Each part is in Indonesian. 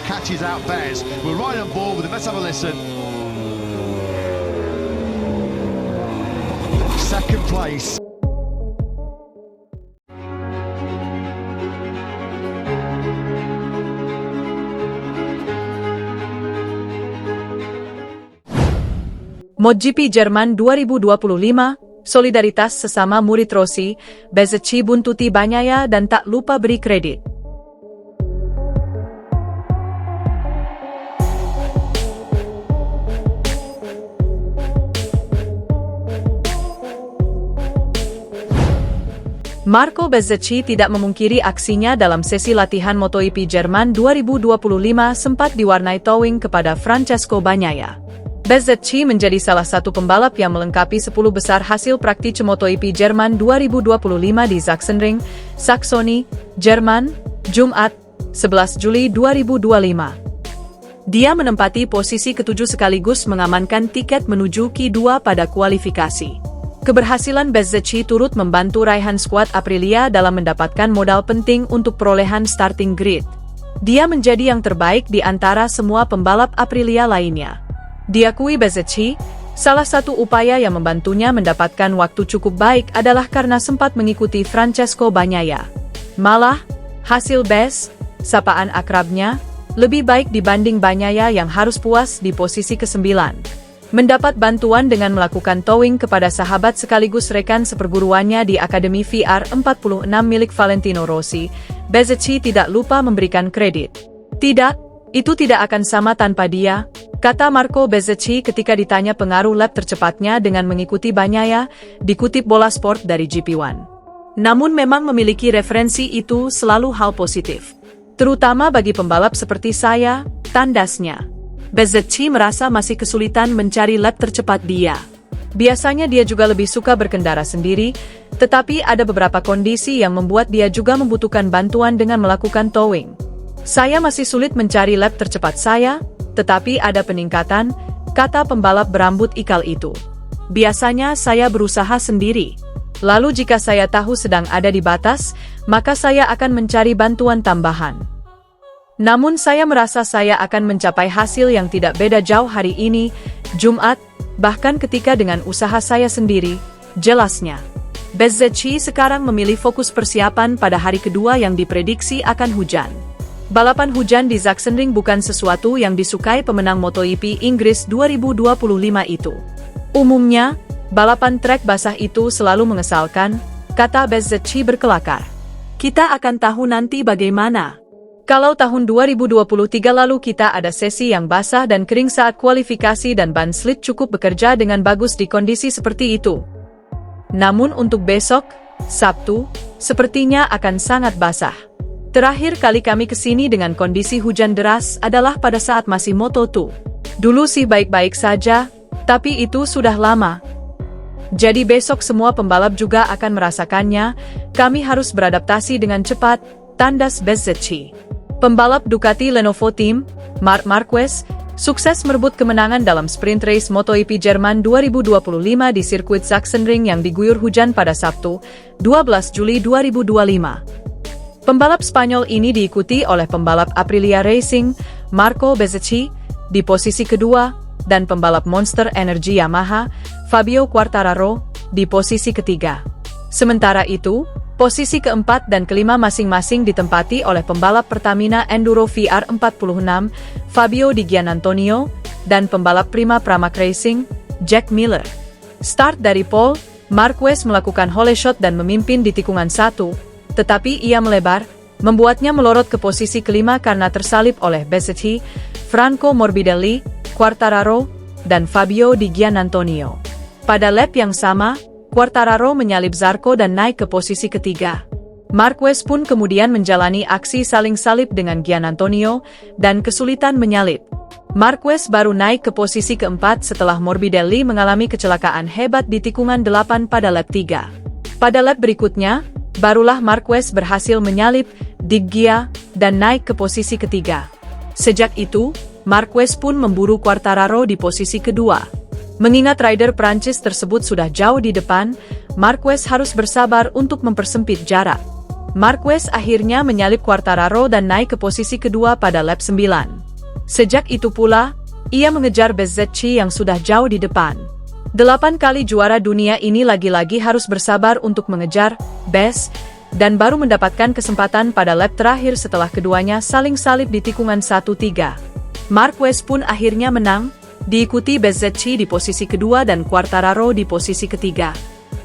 catches out Bez. We're right on board with him. Let's have a listen. Second place. MotoGP Jerman 2025, solidaritas sesama murid Rossi, Bezzecchi buntuti Bagnaia dan tak lupa beri kredit. Marco Bezzecchi tidak memungkiri aksinya dalam sesi latihan MotoGP Jerman 2025 sempat diwarnai towing kepada Francesco Bagnaia. Bezzecchi menjadi salah satu pembalap yang melengkapi 10 besar hasil praktik MotoGP Jerman 2025 di Sachsenring, Saksoni, Jerman, Jumat, 11 Juli 2025. Dia menempati posisi ke-7 sekaligus mengamankan tiket menuju Q2 pada kualifikasi. Keberhasilan Bezzecchi turut membantu raihan skuad Aprilia dalam mendapatkan modal penting untuk perolehan starting grid. Dia menjadi yang terbaik di antara semua pembalap Aprilia lainnya. Diakui Bezzecchi, salah satu upaya yang membantunya mendapatkan waktu cukup baik adalah karena sempat mengikuti Francesco Bagnaia. Malah, hasil Bez, sapaan akrabnya, lebih baik dibanding Bagnaia yang harus puas di posisi ke-9. Mendapat bantuan dengan melakukan towing kepada sahabat sekaligus rekan seperguruannya di Akademi VR46 milik Valentino Rossi, Bezzecchi tidak lupa memberikan kredit. Tidak, itu tidak akan sama tanpa dia, kata Marco Bezzecchi ketika ditanya pengaruh lap tercepatnya dengan mengikuti Bagnaia, dikutip Bola Sport dari GP1. Namun memang memiliki referensi itu selalu hal positif. Terutama bagi pembalap seperti saya, tandasnya. Bezzecchi merasa masih kesulitan mencari lap tercepat dia. Biasanya dia juga lebih suka berkendara sendiri, tetapi ada beberapa kondisi yang membuat dia juga membutuhkan bantuan dengan melakukan towing. Saya masih sulit mencari lap tercepat saya, tetapi ada peningkatan, kata pembalap berambut ikal itu. Biasanya saya berusaha sendiri. Lalu jika saya tahu sedang ada di batas, maka saya akan mencari bantuan tambahan. Namun saya merasa saya akan mencapai hasil yang tidak beda jauh hari ini, Jumat, bahkan ketika dengan usaha saya sendiri, jelasnya. Bezzecchi sekarang memilih fokus persiapan pada hari kedua yang diprediksi akan hujan. Balapan hujan di Sachsenring bukan sesuatu yang disukai pemenang MotoGP Inggris 2025 itu. Umumnya, balapan trek basah itu selalu mengesalkan, kata Bezzecchi berkelakar. Kita akan tahu nanti bagaimana. Kalau tahun 2023 lalu kita ada sesi yang basah dan kering saat kualifikasi dan ban slit cukup bekerja dengan bagus di kondisi seperti itu. Namun untuk besok, Sabtu, sepertinya akan sangat basah. Terakhir kali kami kesini dengan kondisi hujan deras adalah pada saat masih Moto2. Dulu sih baik-baik saja, tapi itu sudah lama. Jadi besok semua pembalap juga akan merasakannya, kami harus beradaptasi dengan cepat, tandas Bezzecchi. Pembalap Ducati Lenovo Team, Marc Marquez, sukses merebut kemenangan dalam sprint race MotoGP Jerman 2025 di sirkuit Sachsenring yang diguyur hujan pada Sabtu, 12 Juli 2025. Pembalap Spanyol ini diikuti oleh pembalap Aprilia Racing, Marco Bezzecchi, di posisi kedua, dan pembalap Monster Energy Yamaha, Fabio Quartararo, di posisi ketiga. Sementara itu, posisi keempat dan kelima masing-masing ditempati oleh pembalap Pertamina Enduro VR46, Fabio Di Giannantonio, dan pembalap Prima Pramac Racing, Jack Miller. Start dari pole, Marquez melakukan hole shot dan memimpin di tikungan 1, tetapi ia melebar, membuatnya melorot ke posisi kelima karena tersalip oleh Bezzecchi, Franco Morbidelli, Quartararo, dan Fabio Di Giannantonio. Pada lap yang sama, Quartararo menyalip Zarco dan naik ke posisi ketiga. Marquez pun kemudian menjalani aksi saling salip dengan Giannantonio, dan kesulitan menyalip. Marquez baru naik ke posisi keempat setelah Morbidelli mengalami kecelakaan hebat di tikungan 8 pada lap 3. Pada lap berikutnya, barulah Marquez berhasil menyalip Di Gia, dan naik ke posisi ketiga. Sejak itu, Marquez pun memburu Quartararo di posisi kedua. Mengingat rider Prancis tersebut sudah jauh di depan, Marquez harus bersabar untuk mempersempit jarak. Marquez akhirnya menyalip Quartararo dan naik ke posisi kedua pada lap 9. Sejak itu pula, ia mengejar Bezzecchi yang sudah jauh di depan. 8 kali juara dunia ini lagi-lagi harus bersabar untuk mengejar Bez, dan baru mendapatkan kesempatan pada lap terakhir setelah keduanya saling salib di tikungan 1-3. Marquez pun akhirnya menang, diikuti Bezzecchi di posisi kedua dan Quartararo di posisi ketiga.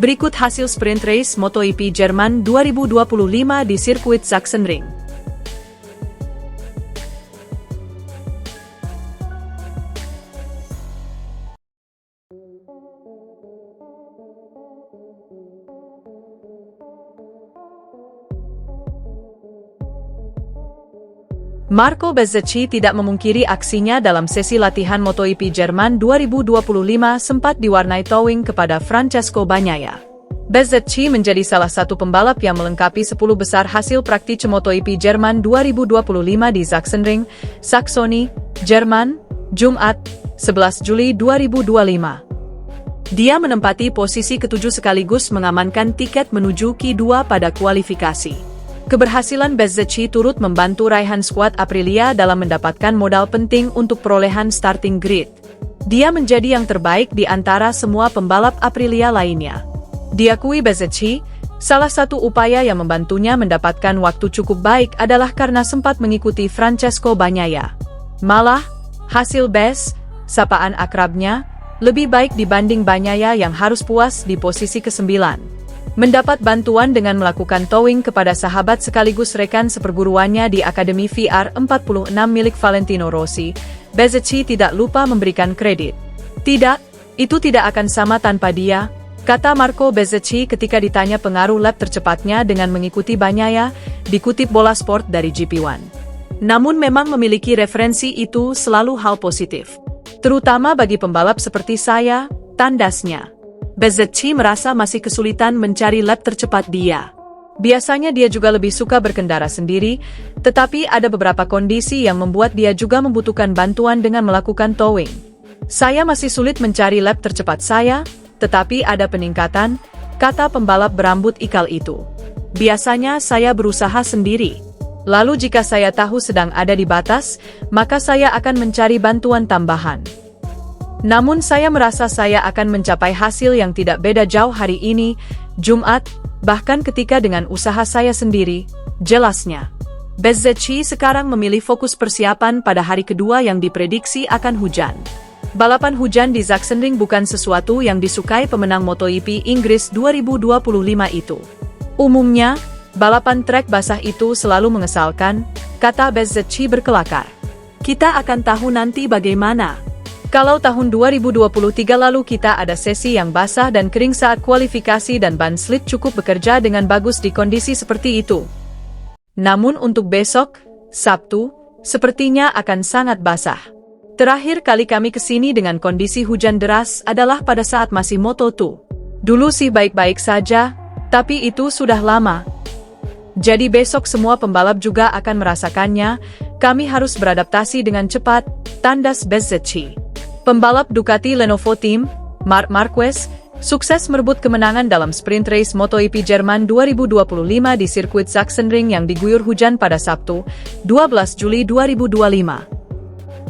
Berikut hasil sprint race MotoGP Jerman 2025 di sirkuit Sachsenring. Marco Bezzecchi tidak memungkiri aksinya dalam sesi latihan MotoGP Jerman 2025 sempat diwarnai towing kepada Francesco Bagnaia. Bezzecchi menjadi salah satu pembalap yang melengkapi 10 besar hasil praktik MotoGP Jerman 2025 di Sachsenring, Saksoni, Jerman, Jumat, 11 Juli 2025. Dia menempati posisi ketujuh sekaligus mengamankan tiket menuju Q2 pada kualifikasi. Keberhasilan Bezzecchi turut membantu raihan skuad Aprilia dalam mendapatkan modal penting untuk perolehan starting grid. Dia menjadi yang terbaik di antara semua pembalap Aprilia lainnya. Diakui Bezzecchi, salah satu upaya yang membantunya mendapatkan waktu cukup baik adalah karena sempat mengikuti Francesco Bagnaia. Malah, hasil Bez, sapaan akrabnya, lebih baik dibanding Bagnaia yang harus puas di posisi ke-9. Mendapat bantuan dengan melakukan towing kepada sahabat sekaligus rekan seperguruannya di Akademi VR46 milik Valentino Rossi, Bezzecchi tidak lupa memberikan kredit. "Tidak, itu tidak akan sama tanpa dia," kata Marco Bezzecchi ketika ditanya pengaruh lap tercepatnya dengan mengikuti Bagnaia, dikutip Bola Sport dari GP1. Namun memang memiliki referensi itu selalu hal positif. Terutama bagi pembalap seperti saya, tandasnya. Bezzecchi merasa masih kesulitan mencari lap tercepat dia. Biasanya dia juga lebih suka berkendara sendiri, tetapi ada beberapa kondisi yang membuat dia juga membutuhkan bantuan dengan melakukan towing. "Saya masih sulit mencari lap tercepat saya, tetapi ada peningkatan," kata pembalap berambut ikal itu. "Biasanya saya berusaha sendiri. Lalu jika saya tahu sedang ada di batas, maka saya akan mencari bantuan tambahan. Namun saya merasa saya akan mencapai hasil yang tidak beda jauh hari ini, Jumat, bahkan ketika dengan usaha saya sendiri," jelasnya. Bezzecchi sekarang memilih fokus persiapan pada hari kedua yang diprediksi akan hujan. Balapan hujan di Sachsenring bukan sesuatu yang disukai pemenang MotoGP Inggris 2025 itu. "Umumnya, balapan trek basah itu selalu mengesalkan," kata Bezzecchi berkelakar. "Kita akan tahu nanti bagaimana. Kalau tahun 2023 lalu kita ada sesi yang basah dan kering saat kualifikasi dan ban slit cukup bekerja dengan bagus di kondisi seperti itu. Namun untuk besok, Sabtu, sepertinya akan sangat basah. Terakhir kali kami kesini dengan kondisi hujan deras adalah pada saat masih Moto2. Dulu sih baik-baik saja, tapi itu sudah lama. Jadi besok semua pembalap juga akan merasakannya, kami harus beradaptasi dengan cepat," tandas Bezzecchi. Pembalap Ducati Lenovo Team, Marc Marquez, sukses merebut kemenangan dalam sprint race MotoGP Jerman 2025 di sirkuit Sachsenring yang diguyur hujan pada Sabtu, 12 Juli 2025.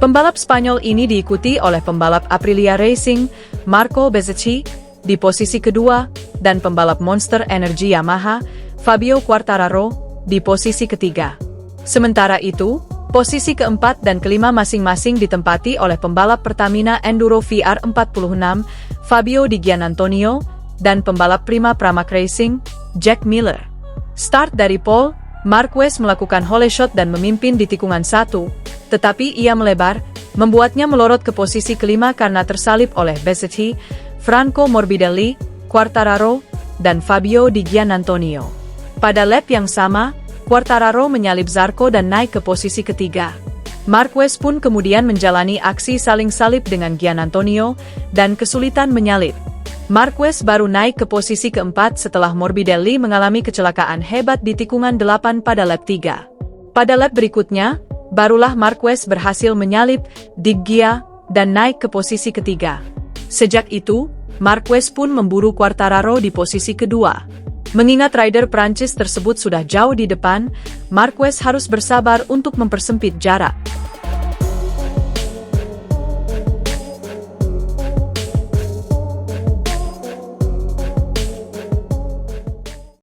Pembalap Spanyol ini diikuti oleh pembalap Aprilia Racing, Marco Bezzecchi, di posisi kedua, dan pembalap Monster Energy Yamaha, Fabio Quartararo, di posisi ketiga. Sementara itu, posisi keempat dan kelima masing-masing ditempati oleh pembalap Pertamina Enduro VR46, Fabio Di Giannantonio, dan pembalap Prima Pramac Racing, Jack Miller. Start dari pole, Marquez melakukan hole shot dan memimpin di tikungan 1, tetapi ia melebar, membuatnya melorot ke posisi kelima karena tersalip oleh Bezzecchi, Franco Morbidelli, Quartararo, dan Fabio Di Giannantonio. Pada lap yang sama, Quartararo menyalip Zarco dan naik ke posisi ketiga. Marquez pun kemudian menjalani aksi saling salip dengan Giannantonio, dan kesulitan menyalip. Marquez baru naik ke posisi keempat setelah Morbidelli mengalami kecelakaan hebat di tikungan 8 pada lap 3. Pada lap berikutnya, barulah Marquez berhasil menyalip Di Gia, dan naik ke posisi ketiga. Sejak itu, Marquez pun memburu Quartararo di posisi kedua. Mengingat rider Prancis tersebut sudah jauh di depan, Marquez harus bersabar untuk mempersempit jarak.